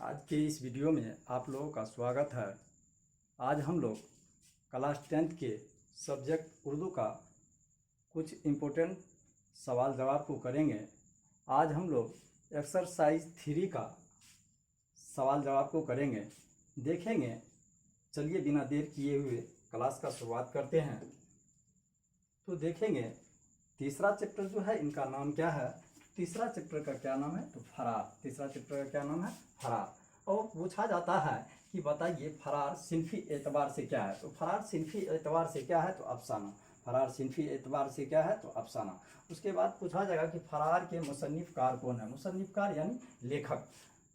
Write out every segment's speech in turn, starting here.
आज के इस वीडियो में आप लोगों का स्वागत है। आज हम लोग क्लास 10th के सब्जेक्ट उर्दू का कुछ इम्पोर्टेंट सवाल जवाब को करेंगे। आज हम लोग एक्सरसाइज 3 का सवाल जवाब को करेंगे, देखेंगे। चलिए बिना देर किए हुए क्लास का शुरुआत करते हैं। तो देखेंगे तीसरा चैप्टर जो है इनका नाम क्या है। तीसरा चैप्टर का क्या नाम है तो फरार। तीसरा चैप्टर का क्या नाम है फरार। और पूछा जाता है कि बताइए फरार सिनफी एतबार से क्या है। तो फरार सिनफी एतबार से क्या है तो अफसाना। फरार सिनफी एतबार से क्या है तो अफसाना। उसके बाद पूछा जाएगा कि फरार के मुसन्निफकार कौन है। मुसन्निफकार यानी लेखक।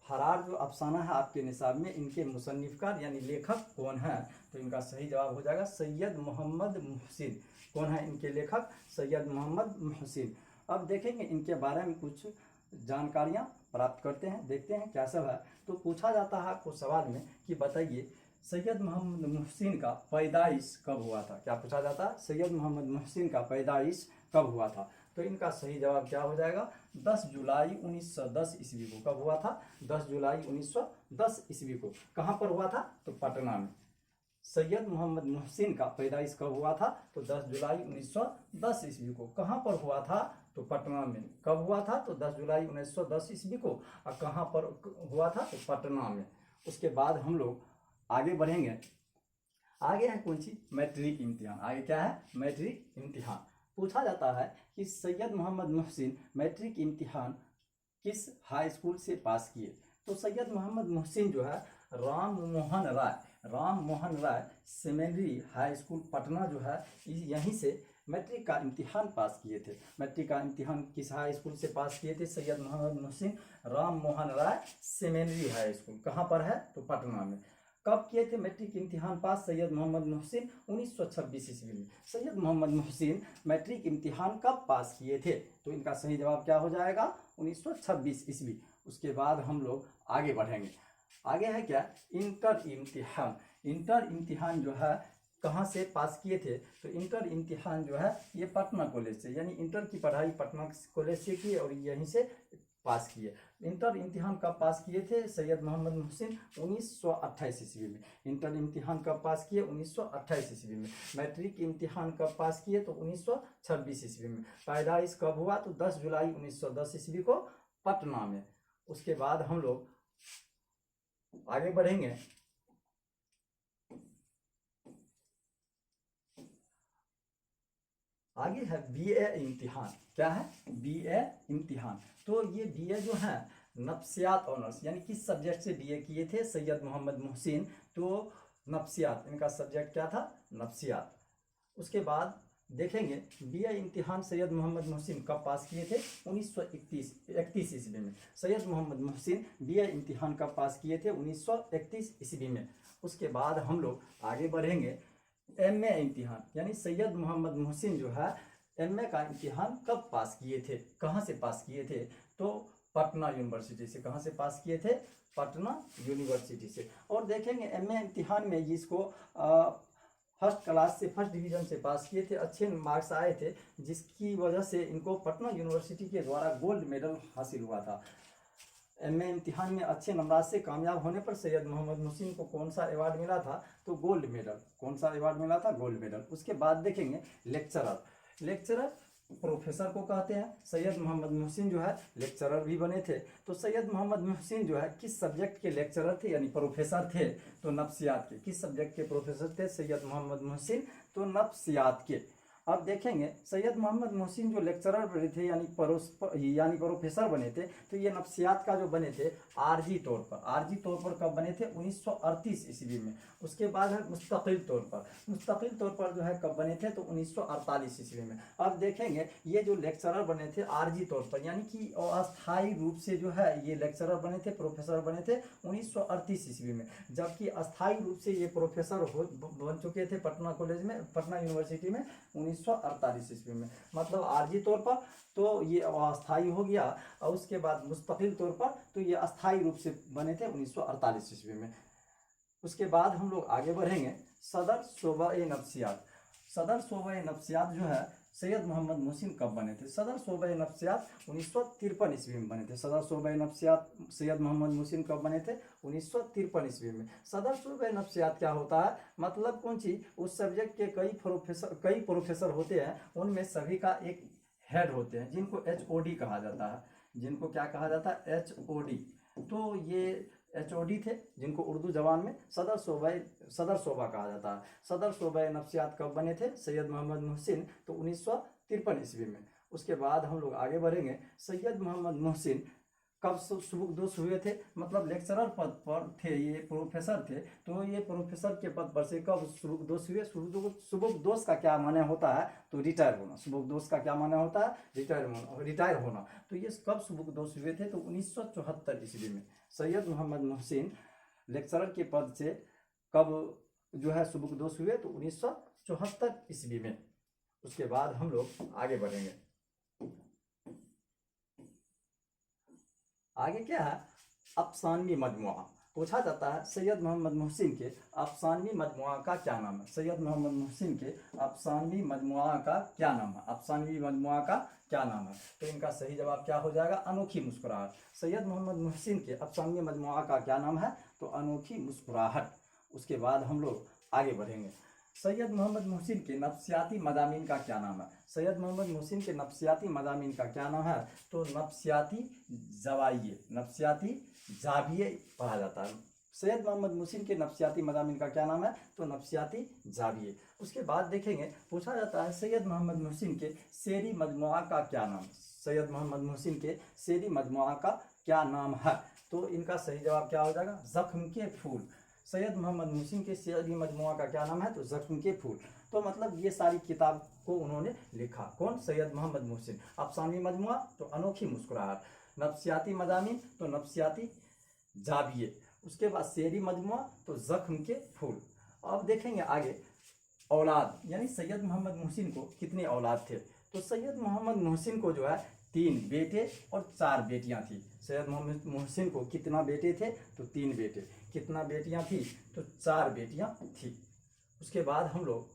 फरार जो अफसाना है आपके निसाब में, इनके मुसन्निफकार यानी लेखक कौन है। तो इनका सही जवाब हो जाएगा सैयद मोहम्मद मुहसिन। कौन है इनके लेखक? सैयद मोहम्मद मुहसिन। अब देखेंगे इनके बारे में कुछ जानकारियां प्राप्त करते हैं, देखते हैं क्या सब है। तो पूछा जाता है आपको सवाल में कि बताइए सैयद मोहम्मद मुहसिन का पैदाइश कब हुआ था। क्या पूछा जाता है? सैयद मोहम्मद मुहसिन का पैदाइश कब हुआ था। तो इनका सही जवाब क्या हो जाएगा? 10 जुलाई 1910 ईस्वी को। कब हुआ था? 10 जुलाई 1910 ईस्वी को। कहाँ पर हुआ था? तो पटना में। सैयद मोहम्मद मुहसिन का पैदाइश कब हुआ था? तो 10 जुलाई 1910 ईस्वी को। कहाँ पर हुआ था? तो पटना में। कब हुआ था? तो 10 जुलाई 1910 ईस्वी को। और कहाँ पर हुआ था? तो पटना में। उसके बाद हम लोग आगे बढ़ेंगे। आगे है कौन सी? मैट्रिक इम्तिहान। आगे क्या है? मैट्रिक इम्तिहान। पूछा जाता है कि सैयद मोहम्मद मुहसिन मैट्रिक इम्तिहान किस हाई स्कूल से पास किए। तो सैयद मोहम्मद मुहसिन जो है Ram Mohan Roy secondary high school Patna जो है यहीं से मैट्रिक का इम्तिहान पास किए थे। मैट्रिक का इम्तिहान किस हाई स्कूल से पास किए थे? Syed Mohammad Muhsin Ram Mohan Roy secondary high school. कहाँ पर है? तो पटना में। कब किए थे मैट्रिक इम्तिहान पास सैयद मोहम्मद मुहसिन? 1926 ईस्वी में। सैयद मोहम्मद मुहसिन मैट्रिक इम्तिहान कब पास किए थे? तो इनका सही जवाब क्या हो जाएगा? 1926 ईस्वी। उसके बाद हम लोग आगे बढ़ेंगे। आगे है क्या? इंटर इम्तिहान। इंटर इम्तिहान जो है कहाँ से पास किए थे? तो इंटर इम्तिहान जो है ये पटना कॉलेज से, यानी इंटर की पढ़ाई पटना कॉलेज से की और यहीं से पास किए। इंटर इम्तिहान कब पास किए थे सैयद मोहम्मद मुहसिन? 1928 ईस्वी में। इंटर इम्तिहान कब पास किए? 1928 ईस्वी में। मैट्रिक इम्तिहान कब पास किए? तो 1926 ईस्वी में। पैदाइश कब हुआ? तो 10 जुलाई 1910 ईस्वी को पटना में। उसके बाद हम लोग आगे बढ़ेंगे। आगे है बीए इम्तिहान। क्या है? बीए इम्तिहान। तो ये बीए जो है नफ्सियात ऑनर्स, यानी किस सब्जेक्ट से बीए किए थे सैयद मोहम्मद मुहसिन? तो नफ्सियात। इनका सब्जेक्ट क्या था? नफ्सियात। उसके बाद देखेंगे बीए इम्तिहान सैयद मोहम्मद मुहसिन कब पास किए थे? 1931 ईस्वी में। सैयद मोहम्मद मुहसिन बीए इम्तिहान कब पास किए थे? 1931 ईस्वी में। उसके बाद हम लोग आगे बढ़ेंगे। एमए इम्तिहान, यानी सैयद मोहम्मद मुहसिन जो है एमए का इम्तिहान कब पास किए थे? कहाँ से पास किए थे? तो पटना यूनिवर्सिटी से। कहाँ से पास किए थे? पटना यूनिवर्सिटी से। और देखेंगे एमए इम्तिहान में जिसको फर्स्ट क्लास से फर्स्ट डिवीजन से पास किए थे, अच्छे मार्क्स आए थे, जिसकी वजह से इनको पटना यूनिवर्सिटी के द्वारा गोल्ड मेडल हासिल हुआ था। एमए इम्तिहान में अच्छे नंबर से कामयाब होने पर सैयद मोहम्मद मुहसिन को कौन सा अवार्ड मिला था? तो गोल्ड मेडल। कौन सा अवार्ड मिला था? Gold medal. उसके बाद देखेंगे लेक्चरर। लेक्चरर प्रोफेसर को कहते हैं। सैयद मोहम्मद मुहसिन जो है लेक्चरर भी बने थे। तो सैयद मोहम्मद मुहसिन जो है किस सब्जेक्ट के लेक्चरर थे यानी प्रोफेसर थे? तो नफ्सियात के। किस सब्जेक्ट के प्रोफेसर थे सैयद मोहम्मद मुहसिन? तो नफ्सियात के। अब देखेंगे सैयद मोहम्मद मुहसिन जो लेक्चरर बने थे यानी प्रोफेसर बने थे, तो ये नफ्सियात का जो बने थे आरजी तौर पर। आरजी तौर पर कब बने थे? 1938 ईस्वी में। उसके बाद है मुस्तकिल तौर पर। मुस्तकिल तौर पर जो है कब बने थे? तो 1948 ईस्वी में। अब देखेंगे ये जो लेक्चरर बने थे आरजी तौर पर, यानी कि अस्थायी रूप से जो है ये लेक्चरर बने थे, प्रोफेसर बने थे 1938 ईस्वी में। जबकि अस्थायी रूप से ये प्रोफेसर बन चुके थे पटना कॉलेज में, पटना यूनिवर्सिटी में 1948 ईस्वी में। मतलब आरजी तौर पर तो ये अस्थायी हो गया, और उसके बाद मुस्तकिल तौर पर तो ये अस्थायी रूप से बने थे 1948 ईस्वी में। उसके बाद हम लोग आगे बढ़ेंगे। सदर शोबा नफ्सियात। सदर शोबा नफ्सियात जो है सैयद मोहम्मद मोहसिन कब बने थे? सदर शोबे नफ्सियात 1953 ईस्वी में बने थे। सदर शोबे नफ्सियात सैयद मोहम्मद मोहसिन कब बने थे? 1953 ईस्वी में। सदर शोबे नफ्सियात क्या होता है? मतलब कौन चीज, उस सब्जेक्ट के कई प्रोफेसर होते हैं, उनमें सभी का एक हेड होते हैं जिनको HOD कहा जाता है। जिनको क्या कहा जाता है? HOD। तो ये HOD थे जिनको उर्दू जबान में सदर शोबा कहा जाता है। सदर शोबा नफ्सियात कब बने थे? सैयद मोहम्मद मोहसिन, तो 1953 ईस्वी में। उसके बाद हम लोग आगे बढ़ेंगे। सैयद मोहम्मद मोहसिन कब सुबुकदोश हुए थे? मतलब लेक्चरर पद पर थे, ये प्रोफेसर थे, तो ये प्रोफेसर के पद पर से कब सुबुकदोश हुए? सुबुकदोश का क्या माने होता है? तो रिटायर होना। सुबुकदोश का क्या माने होता है? रिटायर होना। तो ये कब सुबुकदोश हुए थे? तो 1974 ईस्वी में। सैयद मोहम्मद मोहसिन लेक्चरर के पद से कब जो है सुबुकदोश हुए? तो 1974 ईस्वी में। उसके बाद हम लोग आगे बढ़ेंगे। आगे क्या है? अफसानवी मजमुआ। पूछा जाता है सैयद मोहम्मद मोहसिन के अफसानवी मजमुआ का क्या नाम है? सैयद मोहम्मद मोहसिन के अफसानवी मजमुआ का क्या नाम है? अफसानवी मजमुआ का क्या नाम है? तो इनका सही जवाब क्या हो जाएगा? अनोखी मुस्कुराहट। सैयद मोहम्मद मोहसिन के अफसानवी मजमुआ का क्या नाम है? तो अनोखी मुस्कुराहट। उसके बाद हम लोग आगे बढ़ेंगे। सैयद मोहम्मद मोहसिन के नफ्सियाती मज़ामीन का क्या नाम है? सैयद मोहम्मद मोहसिन के नफ्सियाती मज़ामीन का क्या नाम है? तो नफ्सियाती ज़वाइये, नफ्सियाती जाविये पढ़ा जाता है। सैयद मोहम्मद मोहसिन के नफ्सियाती मज़ामीन का क्या नाम है? तो नफ्सियाती जाविये। उसके बाद देखेंगे, पूछा जाता है सैयद मोहम्मद मोहसिन के शेरी मजमुआ का क्या नाम? सैयद मोहम्मद मोहसिन के शेरी मजमुआ का क्या नाम है? तो इनका सही जवाब क्या हो जाएगा? ज़ख्म के फूल। सैयद मोहम्मद मोहसिन के शेरी मजमुआ का क्या नाम है? तो ज़ख्म के फूल। तो मतलब ये सारी किताब को उन्होंने लिखा। कौन? सैयद मोहम्मद मोहसिन। अफसानवी मजमुआ तो अनोखी मुस्कुराहट, नफ्सियाती मज़ामीन तो नफ्सियाती जाविये, उसके बाद शेरी मजमुआ तो ज़ख्म के फूल। अब देखेंगे आगे औलाद, यानी सैयद मोहम्मद मोहसिन को कितने औलाद थे? तो सैयद मोहम्मद मोहसिन को जो है 3 बेटे और 4 बेटियां थी। सैयद मोहम्मद मोहसिन को कितना बेटे थे? तो 3 बेटे। कितना बेटियां थी? तो 4 बेटियां थी। उसके बाद हम लोग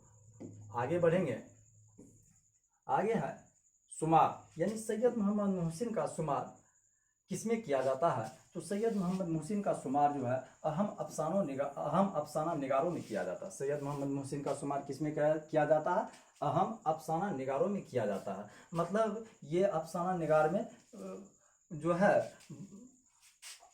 आगे बढ़ेंगे। आगे है शुमार, यानी सैयद मोहम्मद मोहसिन का शुमार किसमें किया जाता है? तो सैयद मोहम्मद मोहसिन का शुमार जो है अहम अफसाना निगारों में किया जाता है। सैयद मोहम्मद मोहसिन का शुमार किसमें किया जाता है? अहम अफसाना निगारों में किया जाता है। मतलब ये अफसाना निगार में जो है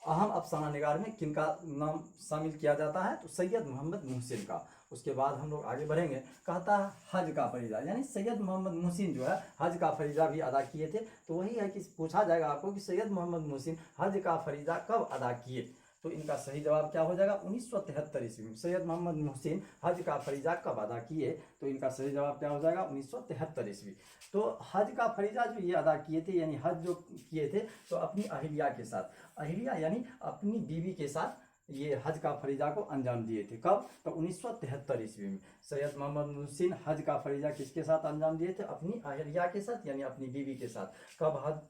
अहम अफसाना निगार में किनका नाम शामिल किया जाता है? तो सैयद मोहम्मद मोहसिन का। उसके बाद हम लोग आगे बढ़ेंगे। कहता है हज का फरीजा, यानी सैयद मोहम्मद मोहसिन जो है हज का फरीजा भी अदा किए थे। तो वही है कि पूछा जाएगा आपको कि सैयद मोहम्मद मोहसिन हज का फरीजा कब अदा किए? तो इनका सही जवाब क्या हो जाएगा? 1973 ईस्वी में। सैयद मोहम्मद मोहसिन हज का फरीजा कब अदा किए? तो इनका सही जवाब क्या हो जाएगा? 1973 ईस्वी। तो हज का फरीजा जो ये अदा किए थे, यानी हज जो किए थे, तो अपनी अहिलिया के साथ, अहिलिया यानी अपनी बीवी के साथ ये हज का फरीजा को अंजाम दिए थे। कब? तो 1973 ईस्वी में। सैयद मोहम्मद मोहसिन हज का फरीजा किसके साथ अंजाम दिए थे? अपनी अहलिया के साथ, यानी अपनी बीवी के साथ। कब हज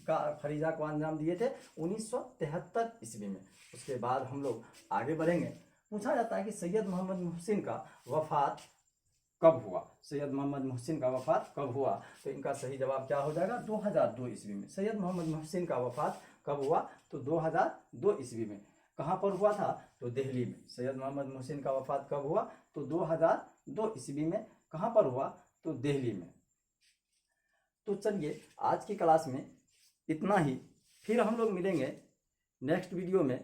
का फरीजा को अंजाम दिए थे? 1973 ईस्वी में। उसके बाद हम लोग आगे बढ़ेंगे। पूछा जाता है कि सैयद मोहम्मद मोहसिन का वफात कब हुआ? सैयद मोहम्मद मोहसिन का वफात कब हुआ? तो इनका सही जवाब क्या हो जाएगा? 2002 ईस्वी में। सैयद मोहम्मद मोहसिन का वफात कब हुआ? तो 2002 ईस्वी में। कहाँ पर हुआ था? तो दिल्ली में। सैयद मोहम्मद मोहसिन का वफात कब हुआ? तो 2002 ईस्वी में। कहाँ पर हुआ? तो दिल्ली में। तो चलिए आज की क्लास में इतना ही। फिर हम लोग मिलेंगे नेक्स्ट वीडियो में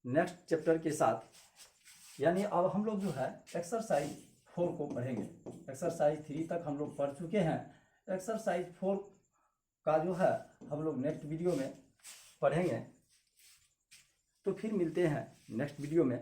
नेक्स्ट चैप्टर के साथ। यानी अब हम लोग जो है एक्सरसाइज 4 को पढ़ेंगे। एक्सरसाइज 3 तक हम लोग पढ़ चुके हैं। एक्सरसाइज 4 का जो है हम लोग नेक्स्ट वीडियो में पढ़ेंगे। तो फिर मिलते हैं नेक्स्ट वीडियो में।